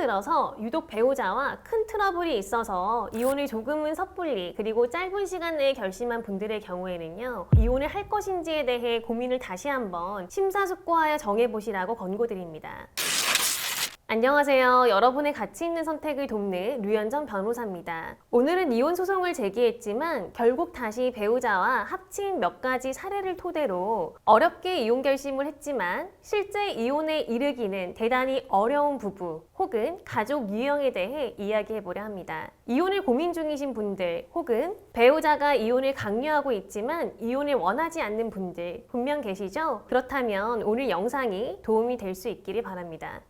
들어서 유독 배우자와 큰 트러블이 있어서 이혼을 조금은 섣불리 그리고 짧은 시간 내에 결심한 분들의 경우에는요, 이혼을 할 것인지에 대해 고민을 다시 한번 심사숙고하여 정해보시라고 권고드립니다. 안녕하세요. 여러분의 가치 있는 선택을 돕는 류현정 변호사입니다. 오늘은 이혼 소송을 제기했지만 결국 다시 배우자와 합친 몇 가지 사례를 토대로 어렵게 이혼 결심을 했지만 실제 이혼에 이르기는 대단히 어려운 부부 혹은 가족 유형에 대해 이야기해보려 합니다. 이혼을 고민 중이신 분들 혹은 배우자가 이혼을 강요하고 있지만 이혼을 원하지 않는 분들 분명 계시죠? 그렇다면 오늘 영상이 도움이 될 수 있기를 바랍니다.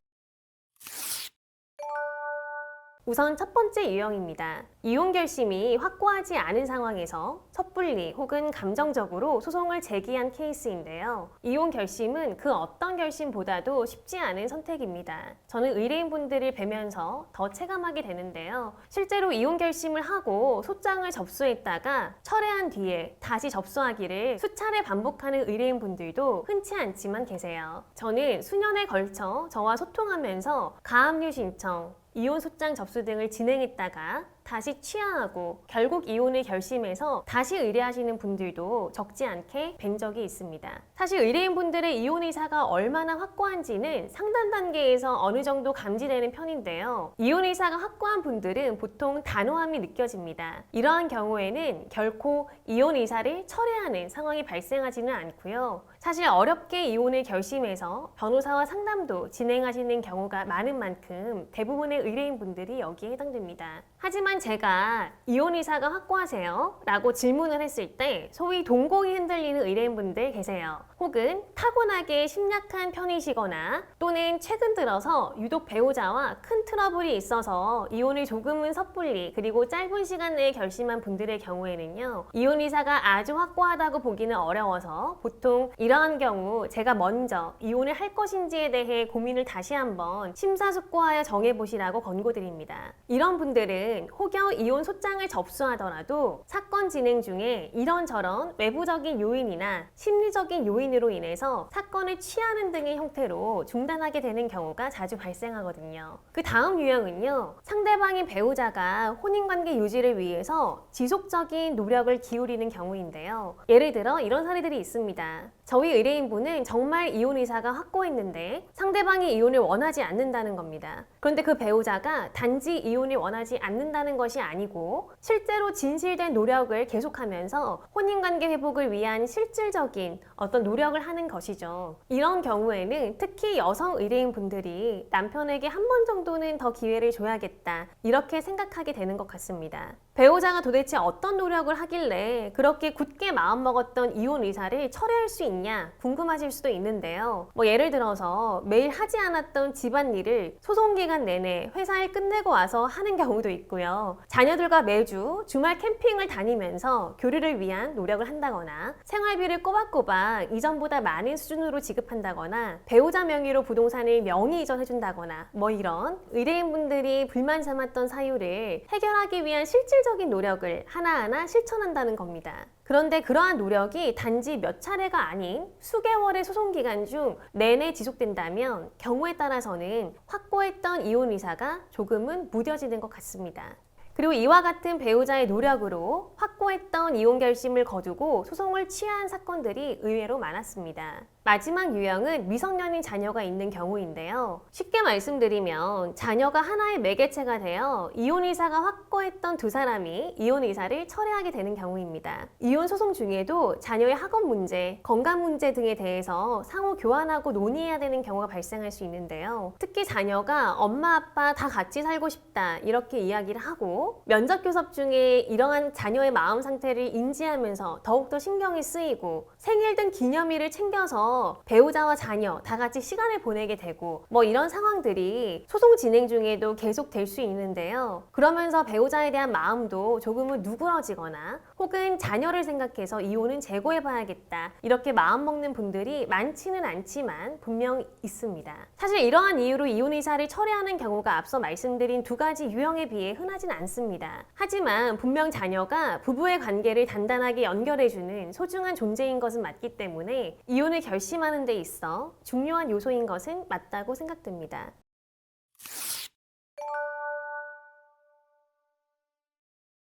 우선 첫 번째 유형입니다. 이혼 결심이 확고하지 않은 상황에서 섣불리 혹은 감정적으로 소송을 제기한 케이스인데요. 이혼 결심은 그 어떤 결심보다도 쉽지 않은 선택입니다. 저는 의뢰인분들을 뵈면서 더 체감하게 되는데요. 실제로 이혼 결심을 하고 소장을 접수했다가 철회한 뒤에 다시 접수하기를 수차례 반복하는 의뢰인분들도 흔치 않지만 계세요. 저는 수년에 걸쳐 저와 소통하면서 가압류 신청, 이혼 소장 접수 등을 진행했다가 다시 취하하고 결국 이혼을 결심해서 다시 의뢰하시는 분들도 적지 않게 뵌 적이 있습니다. 사실 의뢰인분들의 이혼 의사가 얼마나 확고한지는 상담 단계에서 어느 정도 감지되는 편인데요. 이혼 의사가 확고한 분들은 보통 단호함이 느껴집니다. 이러한 경우에는 결코 이혼 의사를 철회하는 상황이 발생하지는 않고요. 사실 어렵게 이혼을 결심해서 변호사와 상담도 진행하시는 경우가 많은 만큼 대부분의 의뢰인분들이 여기에 해당됩니다. 하지만 제가 이혼 의사가 확고하세요? 라고 질문을 했을 때 소위 동공이 흔들리는 의뢰인분들 계세요. 혹은 타고나게 심약한 편이시거나 또는 최근 들어서 유독 배우자와 큰 트러블이 있어서 이혼을 조금은 섣불리 그리고 짧은 시간 내에 결심한 분들의 경우에는요, 이혼 의사가 아주 확고하다고 보기는 어려워서 보통 이러한 경우 제가 먼저 이혼을 할 것인지에 대해 고민을 다시 한번 심사숙고하여 정해보시라고 권고드립니다. 이런 분들은 혹여 이혼 소장을 접수하더라도 사건 진행 중에 이런저런 외부적인 요인이나 심리적인 요인으로 인해서 사건을 취하는 등의 형태로 중단하게 되는 경우가 자주 발생하거든요. 그 다음 유형은요, 상대방인 배우자가 혼인관계 유지를 위해서 지속적인 노력을 기울이는 경우인데요. 예를 들어 이런 사례들이 있습니다. 저희 의뢰인분은 정말 이혼 의사가 확고했는데 상대방이 이혼을 원하지 않는다는 겁니다. 그런데 그 배우자가 단지 이혼을 원하지 않는다는 것이 아니고 실제로 진실된 노력을 계속하면서 혼인관계 회복을 위한 실질적인 어떤 노력을 하는 것이죠. 이런 경우에는 특히 여성 의뢰인분들이 남편에게 한 번 정도는 더 기회를 줘야겠다 이렇게 생각하게 되는 것 같습니다. 배우자가 도대체 어떤 노력을 하길래 그렇게 굳게 마음먹었던 이혼 의사를 철회할 수 있냐 궁금하실 수도 있는데요. 예를 들어서 매일 하지 않았던 집안일을 소송 기간 내내 회사일 끝내고 와서 하는 경우도 있고요. 자녀들과 매주 주말 캠핑을 다니면서 교류를 위한 노력을 한다거나 생활비를 꼬박꼬박 이전보다 많은 수준으로 지급한다거나 배우자 명의로 부동산을 명의 이전해준다거나 이런 의뢰인분들이 불만 삼았던 사유를 해결하기 위한 실질적인 노력을 하나하나 실천한다는 겁니다. 그런데 그러한 노력이 단지 몇 차례가 아닌 수개월의 소송 기간 중 내내 지속된다면 경우에 따라서는 확고했던 이혼 의사가 조금은 무뎌지는 것 같습니다. 그리고 이와 같은 배우자의 노력으로 확고했던 이혼 결심을 거두고 소송을 취하한 사건들이 의외로 많았습니다. 마지막 유형은 미성년인 자녀가 있는 경우인데요. 쉽게 말씀드리면 자녀가 하나의 매개체가 되어 이혼 의사가 확고했던 두 사람이 이혼 의사를 철회하게 되는 경우입니다. 이혼 소송 중에도 자녀의 학업 문제, 건강 문제 등에 대해서 상호 교환하고 논의해야 되는 경우가 발생할 수 있는데요. 특히 자녀가 엄마 아빠 다 같이 살고 싶다 이렇게 이야기를 하고 면접 교섭 중에 이러한 자녀의 마음 상태를 인지하면서 더욱더 신경이 쓰이고 생일 등 기념일을 챙겨서 배우자와 자녀 다 같이 시간을 보내게 되고 이런 상황들이 소송 진행 중에도 계속 될 수 있는데요. 그러면서 배우자에 대한 마음도 조금은 누그러지거나 혹은 자녀를 생각해서 이혼은 재고해봐야겠다 이렇게 마음먹는 분들이 많지는 않지만 분명 있습니다. 사실 이러한 이유로 이혼 의사를 철회하는 경우가 앞서 말씀드린 두 가지 유형에 비해 흔하진 않습니다. 하지만 분명 자녀가 부부의 관계를 단단하게 연결해주는 소중한 존재인 것은 맞기 때문에 이혼을 결심하는 데 있어 중요한 요소인 것은 맞다고 생각됩니다.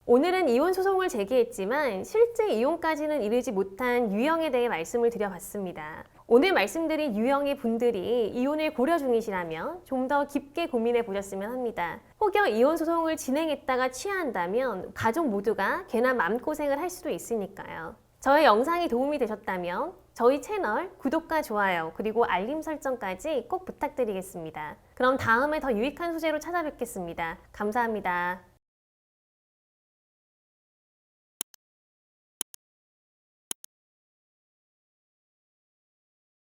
오늘은 이혼 소송을 제기했지만 실제 이혼까지는 이르지 못한 유형에 대해 말씀을 드려봤습니다. 오늘 말씀드린 유형의 분들이 이혼을 고려 중이시라면 좀 더 깊게 고민해 보셨으면 합니다. 혹여 이혼 소송을 진행했다가 취하한다면 가족 모두가 괜한 마음고생을 할 수도 있으니까요. 저의 영상이 도움이 되셨다면 저희 채널 구독과 좋아요 그리고 알림 설정까지 꼭 부탁드리겠습니다. 그럼 다음에 더 유익한 소재로 찾아뵙겠습니다. 감사합니다.